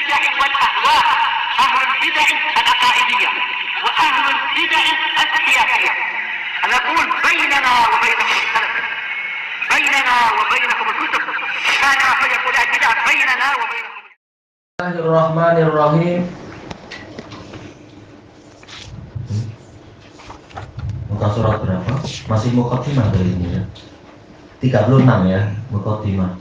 البدع والأهواء، أهل البدع العقائدية وأهل البدع السياسية. نقول بيننا وبينكم السلف، بيننا وبينكم الكتب، كان فيقول البدع بيننا وبينكم. Bismillahirrahmanirrahim. Muka surat berapa? Masih mukadimah dari ini ya. 36 ya, mukadimah.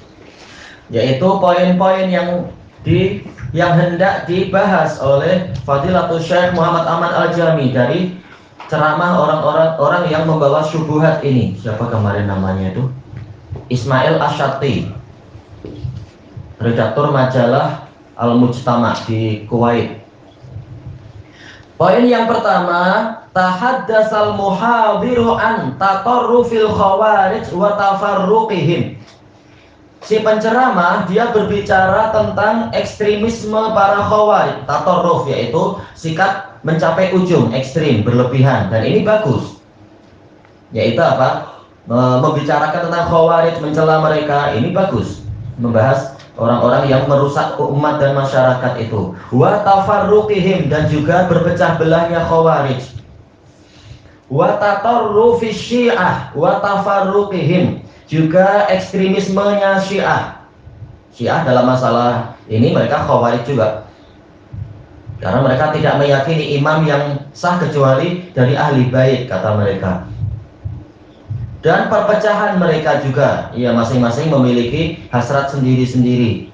Yaitu poin-poin yang hendak dibahas oleh Fadilatul Syekh Muhammad Aman Al-Jami dari ceramah orang yang membawa syubhat ini. Siapa kemarin namanya itu? Ismail Asyati, redaktur majalah Al-Mujtama di Kuwait. Poin yang pertama, tahaddasal muhadiru an tatarrufil khawarij wa tafarruqihim. Si penceramah dia berbicara tentang ekstremisme para khawarij, tatarruf yaitu sikap mencapai ujung, ekstrim, berlebihan, dan ini bagus. Yaitu apa? Membicarakan tentang khawarij, mencela mereka, ini bagus. Membahas orang-orang yang merusak umat dan masyarakat itu. Wa tafarruqihim, dan juga berpecah belahnya khawarij. Wa tatarrufi syiah wa tafarruqihim, juga ekstremismenya syiah. Syiah dalam masalah ini mereka khawarij juga. Karena mereka tidak meyakini imam yang sah kecuali dari ahli bait, kata mereka. Dan perpecahan mereka juga, ya masing-masing memiliki hasrat sendiri-sendiri.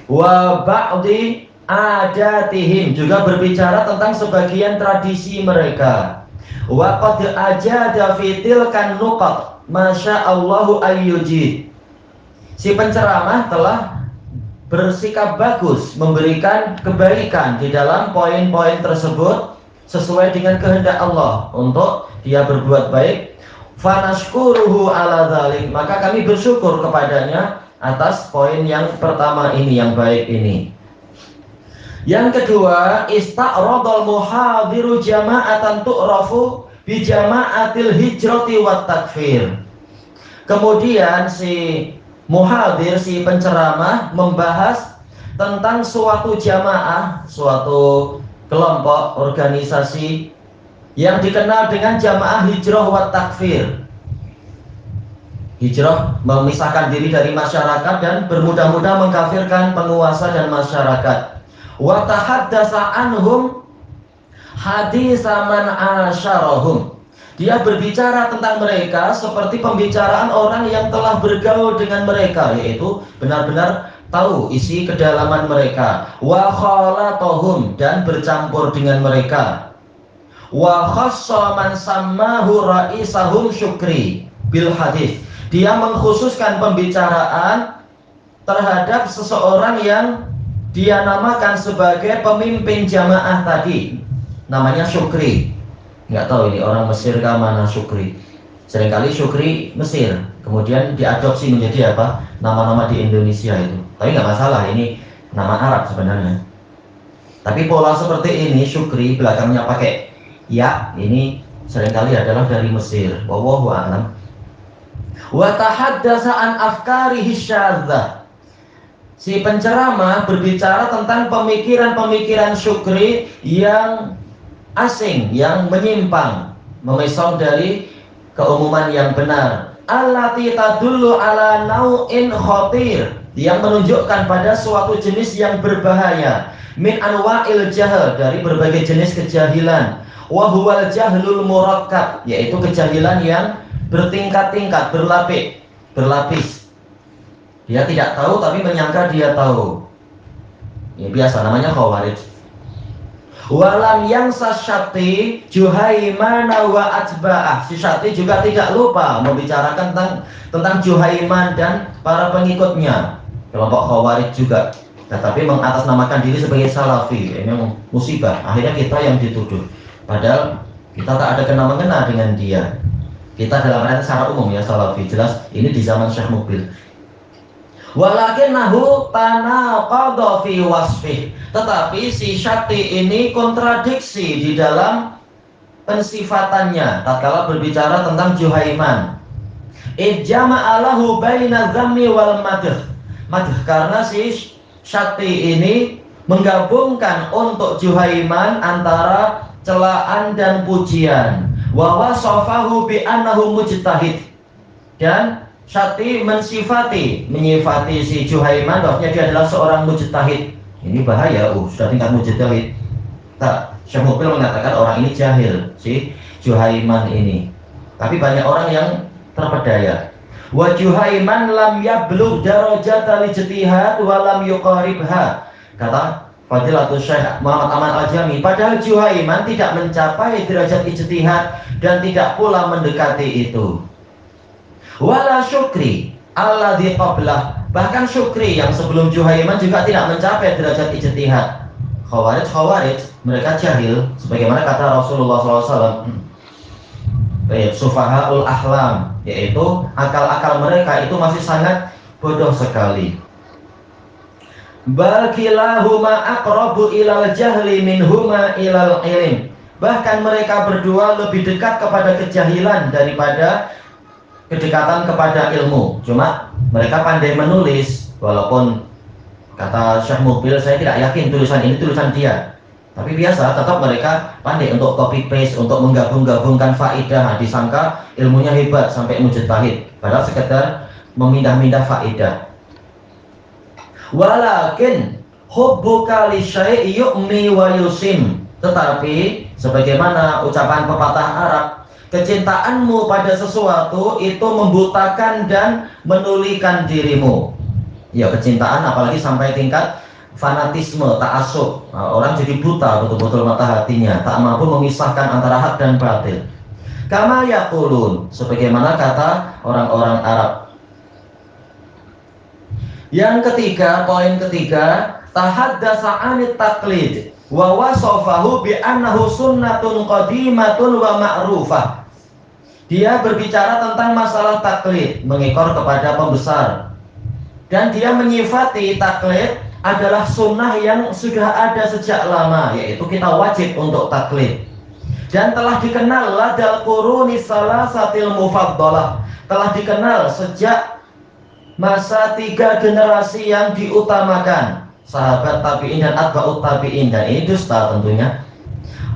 Wa ba'di adatihim, juga berbicara tentang sebagian tradisi mereka. Wa qad ajada fi tilkan nuqat masyaallahu ayyujid. Si penceramah telah bersikap bagus, memberikan kebaikan di dalam poin-poin tersebut sesuai dengan kehendak Allah untuk dia berbuat baik. Fanashkuruhu ala dzalik, maka kami bersyukur kepadanya atas poin yang pertama ini, yang baik ini. Yang kedua, ista'radal muhadiru jama'atan tu'rafu bi jama'atil hijrati wat takfir. Kemudian si muhadir, si penceramah membahas tentang suatu jamaah, suatu kelompok organisasi yang dikenal dengan jamaah hijrah wa takfir. Hijrah memisahkan diri dari masyarakat dan bermudah-mudah mengkafirkan penguasa dan masyarakat. Wa tahaddasa anhum haditsa man asyarahum. Dia berbicara tentang mereka seperti pembicaraan orang yang telah bergaul dengan mereka, yaitu benar-benar tahu isi kedalaman mereka. Wa khalatahum, dan bercampur dengan mereka. Wa khassa man sammahu ra'isahum syukri bil hadis. Dia mengkhususkan pembicaraan terhadap seseorang yang dia namakan sebagai pemimpin jamaah tadi, namanya Syukri. Nggak tahu ini orang Mesir ke mana Syukri. Seringkali Syukri Mesir, kemudian diadopsi menjadi apa? Nama-nama di Indonesia itu. Tapi nggak masalah, ini nama Arab sebenarnya. Tapi pola seperti ini, Syukri belakangnya pakai ya, ini seringkali adalah dari Mesir. Wallahu a'lam. Wa tahaddasa an afkarihi syadzah. Si penceramah berbicara tentang pemikiran-pemikiran Syukri yang asing, yang menyimpang, memisah dari keumuman yang benar. Allati tadullu ala nau'in khatir, yang menunjukkan pada suatu jenis yang berbahaya. Min anwa'il jahl, dari berbagai jenis kejahilan. Wa huwal jahlul murakkab, yaitu kejahilan yang bertingkat-tingkat, berlapis. Dia tidak tahu tapi menyangka dia tahu. Ya biasa, namanya khawarij. Walam yang sasyati Juhaimana wa atba'ah. Si Syati juga tidak lupa membicarakan tentang Juhaiman dan para pengikutnya, kelompok khawarij juga. Tetapi mengatasnamakan diri sebagai salafi. Ini musibah, akhirnya kita yang dituduh. Padahal kita tak ada kena-mengena dengan dia. Kita dalam artian secara umum ya salafi, jelas ini di zaman Syekh Mubil. Walakinnahu tanaqadha fi wasfih. Tetapi si Syati ini kontradiksi di dalam pensifatannya tatkala berbicara tentang Juhaiman. Ijama'alahu baina dzammi wal madh. Karena si Syati ini menggabungkan untuk Juhaiman antara celaan dan pujian. Wa wasafahu bi annahu mujtahid. Dan Syati menyifati si Juhaiman bahwasanya dia adalah seorang mujtahid. Ini bahaya, sudah tingkat mujtahid. Tak, Syekh Mukbil mengatakan orang ini jahil, si Juhaiman ini. Tapi banyak orang yang terpedaya. Wa Juhaiman lam yablugh darajata ijtihad wa lam yuqaribha. Kata Fadilatul Syekh Muhammad Aman Al-Jami, padahal Juhaiman tidak mencapai derajat ijtihad dan tidak pula mendekati itu. Wala syukri alladzi qablah, bahkan Syukri yang sebelum Juhaiman juga tidak mencapai derajat ijtihad. Khawarij mereka jahil, sebagaimana kata Rasulullah SAW. Sufahaul ahlam, yaitu akal-akal mereka itu masih sangat bodoh sekali. Bal kilahuma aqrabu ilal jahli minhuma ilal ilm. Bahkan mereka berdua lebih dekat kepada kejahilan daripada kedekatan kepada ilmu. Cuma mereka pandai menulis, walaupun kata Syekh Mukbil, saya tidak yakin tulisan ini tulisan dia. Tapi biasa, tetap mereka pandai untuk copy paste, untuk menggabung-gabungkan faidah. Disangka ilmunya hebat sampai mujtahid, padahal sekedar memindah-mindah faidah. Walakin hubbuka li syai'i yu'mi wa yusim. Tetapi sebagaimana ucapan pepatah Arab, kecintaanmu pada sesuatu itu membutakan dan menulikan dirimu. Ya, kecintaan apalagi sampai tingkat fanatisme, ta'assub. Orang jadi buta betul-betul mata hatinya, tak mampu memisahkan antara hak dan batil. Kama yaqulun, sebagaimana kata orang-orang Arab. Yang ketiga, poin ketiga, tahaddasa 'anit taqlid wa wasafahu bi annahu sunnatun qadimatun wa ma'rufah. Dia berbicara tentang masalah taklid, mengekor kepada pembesar. Dan dia menyifati taklid adalah sunnah yang sudah ada sejak lama, yaitu kita wajib untuk taklid. Dan telah dikenal ladal quruni salasatil mufaddalah, telah dikenal sejak masa 3 generasi yang diutamakan, sahabat tabi'in dan atba'ut tabi'in. Dan ini dusta tentunya.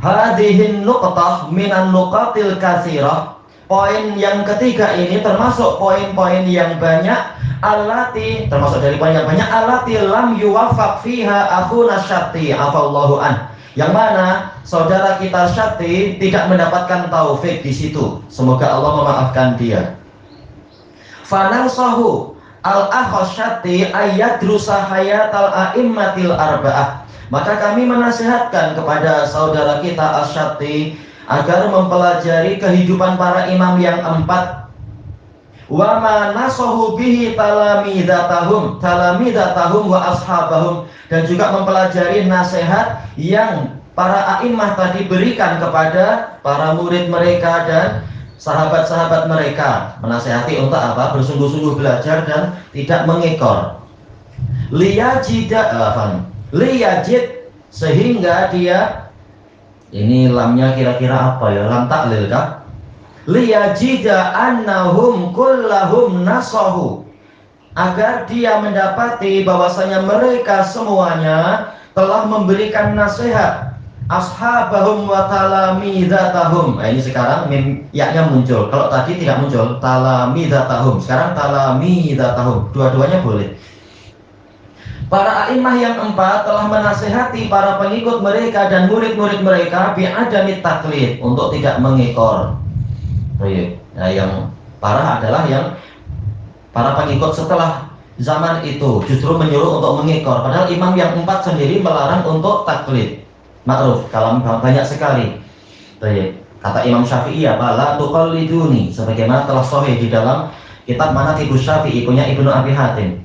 Hadihin nuqtah minan nuqatil katsirah. Poin yang ketiga ini termasuk poin-poin yang banyak, alati, termasuk dari poin yang banyak, alati lam yuwafaq fiha akhuna Syati afallahu an, yang mana saudara kita Syati tidak mendapatkan taufik di situ. Semoga Allah memaafkan dia. Fanansahu al-akha Syati ayyadrusa hayatal a'immatil arba'ah. Maka kami menasihatkan kepada saudara kita Asy-Syati agar mempelajari kehidupan para imam yang 4. Wa ma nasahu bihi talamidatahum wa ashabahum, dan juga mempelajari nasihat yang para a'immah tadi berikan kepada para murid mereka dan sahabat-sahabat mereka. Menasihati untuk apa? Bersungguh-sungguh belajar dan tidak mengekor. Liyajid, sehingga dia, ini lamnya kira-kira apa ya? Lam taklil kah? Liyajida annahum kullahum nasahu, agar dia mendapati bahwasanya mereka semuanya telah memberikan nasihat ashabahum wa talamidatahum. Ini sekarang yaknya muncul. Kalau tadi tidak muncul, talamidatahum. Sekarang talamidatahum. Dua-duanya boleh. Para a'immah yang 4 telah menasihati para pengikut mereka dan murid-murid mereka bi'adami taklid, untuk tidak mengekor. Nah, yang parah adalah yang para pengikut setelah zaman itu justru menyuruh untuk mengekor, padahal imam yang 4 sendiri melarang untuk taklid. Ma'ruf, kalam banyak sekali. Kata Imam Syafi'i apa? La tuqalliduni, sebagaimana telah sahih di dalam kitab Manaqibus Syafi'i punya Ibnu Abi Hatim.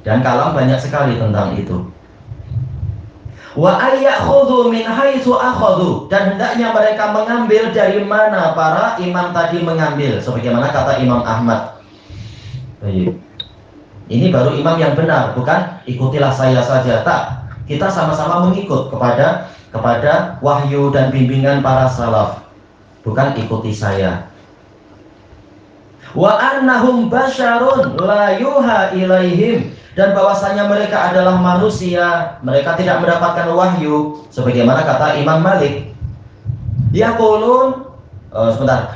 Dan kalam banyak sekali tentang itu. Wa ayyakhudhu min haitsu akhadhu, dan hendaknya mereka mengambil dari mana para imam tadi mengambil, sebagaimana kata Imam Ahmad. Ini baru imam yang benar, bukan ikutilah saya saja. Tak, kita sama-sama mengikut kepada wahyu dan bimbingan para salaf, bukan ikuti saya. Wa annahum basyarun la yuha ilaihim, dan bahwasanya mereka adalah manusia, mereka tidak mendapatkan wahyu, sebagaimana kata Imam Malik.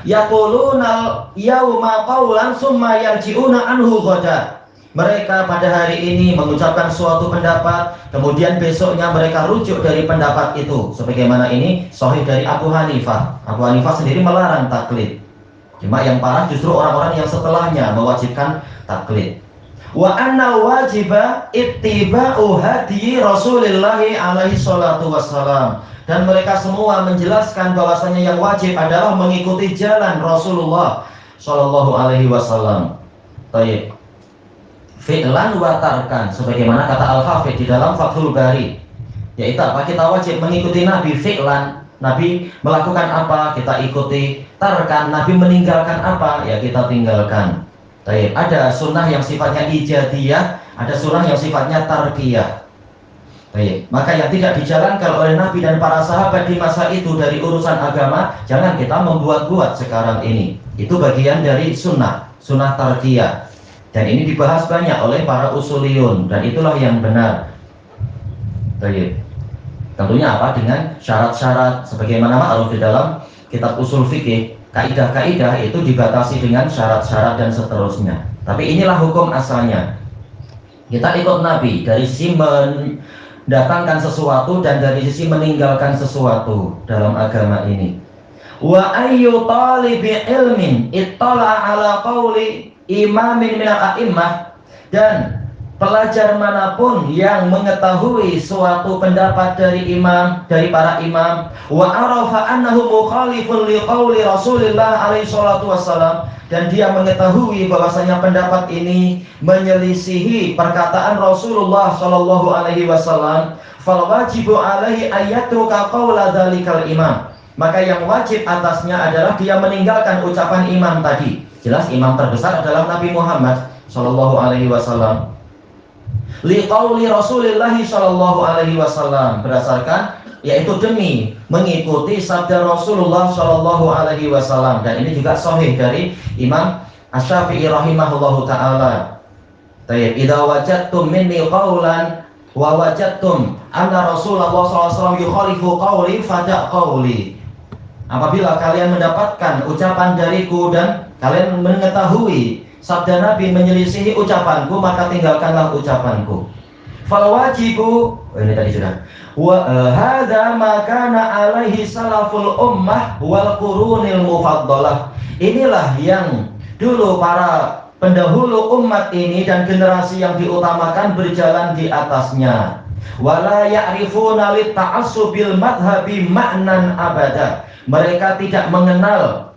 Yaqulunal yauma qawlan summa yarji'una anhu ghadan. Mereka pada hari ini mengucapkan suatu pendapat, kemudian besoknya mereka rujuk dari pendapat itu. Sebagaimana ini sahih dari Abu Hanifah. Abu Hanifah sendiri melarang taklid. Cuma yang parah justru orang-orang yang setelahnya mewajibkan taklid. Wa anna wajiba ittiba'u hadi Rasulillah alaihi salatu wassalam. Dan mereka semua menjelaskan bahwasanya yang wajib adalah mengikuti jalan Rasulullah sallallahu alaihi wasallam. Baik. Fi'lan wa tarkan, sebagaimana kata Al-Hafidz di dalam Fathul Bari, yaitu apa? Kita wajib mengikuti Nabi fi'lan, Nabi melakukan apa kita ikuti. Tarkan, Nabi meninggalkan apa ya kita tinggalkan. Baik. Ada sunnah yang sifatnya ijadiyah, ada sunnah yang sifatnya tarkiyah. Baik. Maka yang tidak dijalankan oleh Nabi dan para sahabat di masa itu dari urusan agama, jangan kita membuat-buat sekarang ini. Itu bagian dari sunnah tarkiyah. Dan ini dibahas banyak oleh para usuliyun, dan itulah yang benar. Baik. Tentunya apa? Dengan syarat-syarat sebagaimana ma'ruf di dalam kitab usul fikih, kaidah-kaidah itu dibatasi dengan syarat-syarat dan seterusnya. Tapi inilah hukum asalnya. Kita ikut Nabi dari sisi mendatangkan sesuatu dan dari sisi meninggalkan sesuatu dalam agama ini. Wa ayyu talibi ilmin ittala ala qawli imamin minal a'immah, dan pelajar manapun yang mengetahui suatu pendapat dari imam, dari para imam, wa arafa annahu mukhalifun liqauli Rasulillah alaihi salatu wassalam, dan dia mengetahui bahwasanya pendapat ini menyelisihi perkataan Rasulullah sallallahu alaihi wasallam, fal wajibu alaihi ayyatruka qaula dzalikal imam, maka yang wajib atasnya adalah dia meninggalkan ucapan imam tadi. Jelas imam terbesar adalah Nabi Muhammad sallallahu alaihi wasallam. Liqauli Rasulillah sallallahu alaihi wasallam, berdasarkan yaitu demi mengikuti sabda Rasulullah sallallahu alaihi wasallam, dan ini juga sahih dari Imam Asy-Syafi'i rahimahullahu taala. Tayyib, idza wajadtum minni qaulan wa wajadtum anna Rasulullah sallallahu alaihi wasallam yukhalifu qauli fada' qauli. Apabila kalian mendapatkan ucapan dariku dan kalian mengetahui sabda Nabi menyelisihi ucapanku, maka tinggalkanlah ucapanku. Fal wajibu, ini tadi sudah. Wa hadza ma kana alaihi salaful ummah wal qurunil mufaddalah. Inilah yang dulu para pendahulu umat ini dan generasi yang diutamakan berjalan di atasnya. Wala ya'rifuna lit ta'assubil madhhabi ma'nan abada. Mereka tidak mengenal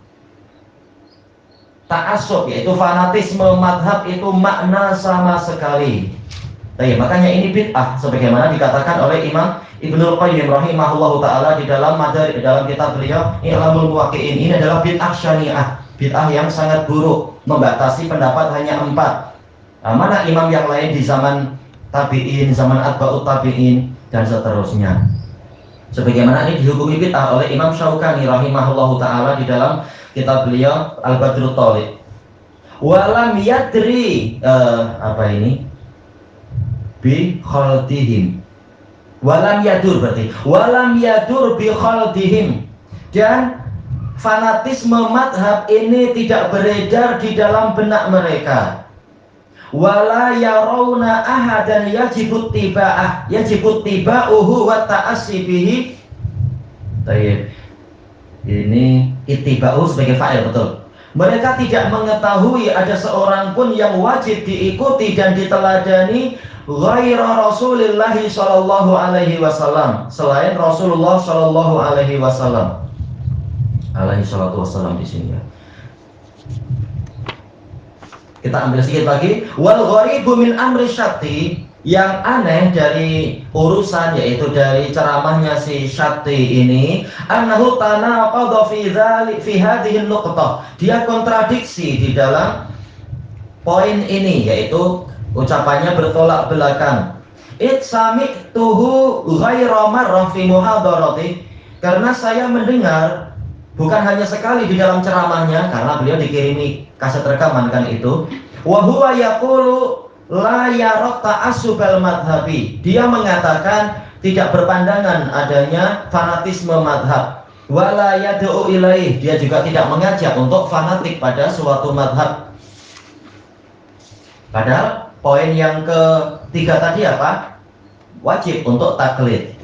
ta'assub, yaitu fanatisme madhab itu makna sama sekali. Makanya ini bid'ah, sebagaimana dikatakan oleh Imam Ibnul Qayyim rahimahullahu taala di dalam kitab beliau I'lamul Muwaqqi'in. Ini adalah bid'ah syani'ah, bid'ah yang sangat buruk, membatasi pendapat hanya 4. Mana imam yang lain di zaman tabi'in, zaman atba'ut tabi'in dan seterusnya. Sebagaimana ini dihukumi bid'ah oleh Imam Syaukani rahimahullahu taala di dalam kitab beliau Al-Badrut Thalib. Walam yadri bi khaldihim. Walam yadur berarti walam yadur bi khaldihim, dan fanatisme madhab ini tidak beredar di dalam benak mereka. Wala yarawna ahadan yajibut tiba'uhu wa ta'assi bihi. Baik. Ini ittiba'u sebagai fa'il, betul. Mereka tidak mengetahui ada seorang pun yang wajib diikuti dan diteladani ghaira Rasulillah sallallahu alaihi wasallam, selain Rasulullah sallallahu alaihi wasallam. Alaihi salatu wasallam di sini ya. Kita ambil sedikit lagi. Wal gharibu min amri syatti, yang aneh dari urusan, yaitu dari ceramahnya si Syatti ini, annahu tanaqadha fi hadhihi nuqtah, dia kontradiksi di dalam poin ini, yaitu ucapannya bertolak belakang. Sami'tuhu ghaira marrah fi muhadarati, karena saya mendengar bukan hanya sekali di dalam ceramahnya, karena beliau dikirimi kaset rekaman kan itu. Wa huwa yaqulu la yaraq ta'assubal madhabi. Dia mengatakan tidak berpandangan adanya fanatisme madhab. Wala yad'u ilaih. Dia juga tidak mengajak untuk fanatik pada suatu madhab. Padahal poin yang ketiga tadi apa? Wajib untuk taklid.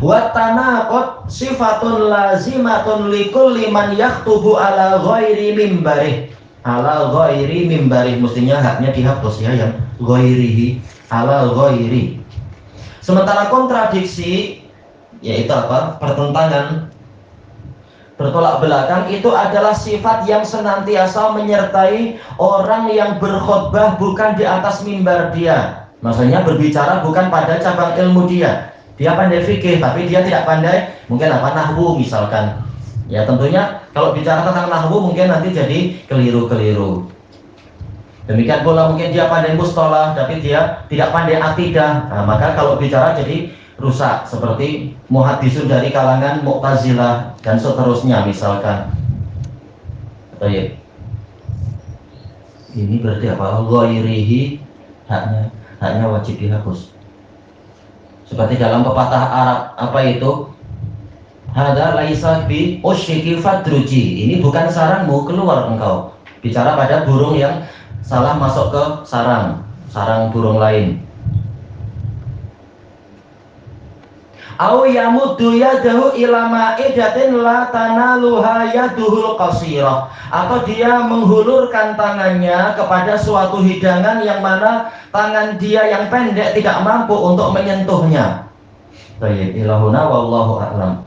Wa tanaqud sifatun lazimatun likulli man yaktubu ala ghairi mimbarih. Ala ghairi mimbarih, mestinya haknya dihapus ya, yang ghairihi, ala ghairi. Sementara kontradiksi, yaitu apa? Pertentangan, bertolak belakang, itu adalah sifat yang senantiasa menyertai orang yang berkhutbah bukan di atas mimbar dia. Maksudnya berbicara bukan pada cabang ilmu dia. Dia pandai fikih, tapi dia tidak pandai mungkin apa, nahwu misalkan. Ya tentunya kalau bicara tentang nahwu mungkin nanti jadi keliru-keliru. Demikian pula mungkin dia pandai mustalah, tapi dia tidak pandai akidah. Nah, maka kalau bicara jadi rusak, seperti muhaddisun dari kalangan Mu'tazilah dan seterusnya misalkan. Baik. Ini berarti apa? Ghairihi, haknya wajib dihapus. Seperti dalam pepatah Arab, apa itu? Hada laisa bi usyiki fadruji. Ini bukan sarangmu, keluar engkau. Bicara pada burung yang salah masuk ke sarang burung lain. Au yamuddu yadahu ila ma'idatin la tanaluha yaduhul qasirah. Atau dia menghulurkan tangannya kepada suatu hidangan yang mana tangan dia yang pendek tidak mampu untuk menyentuhnya. Baik, ilahuna wallahu a'lam.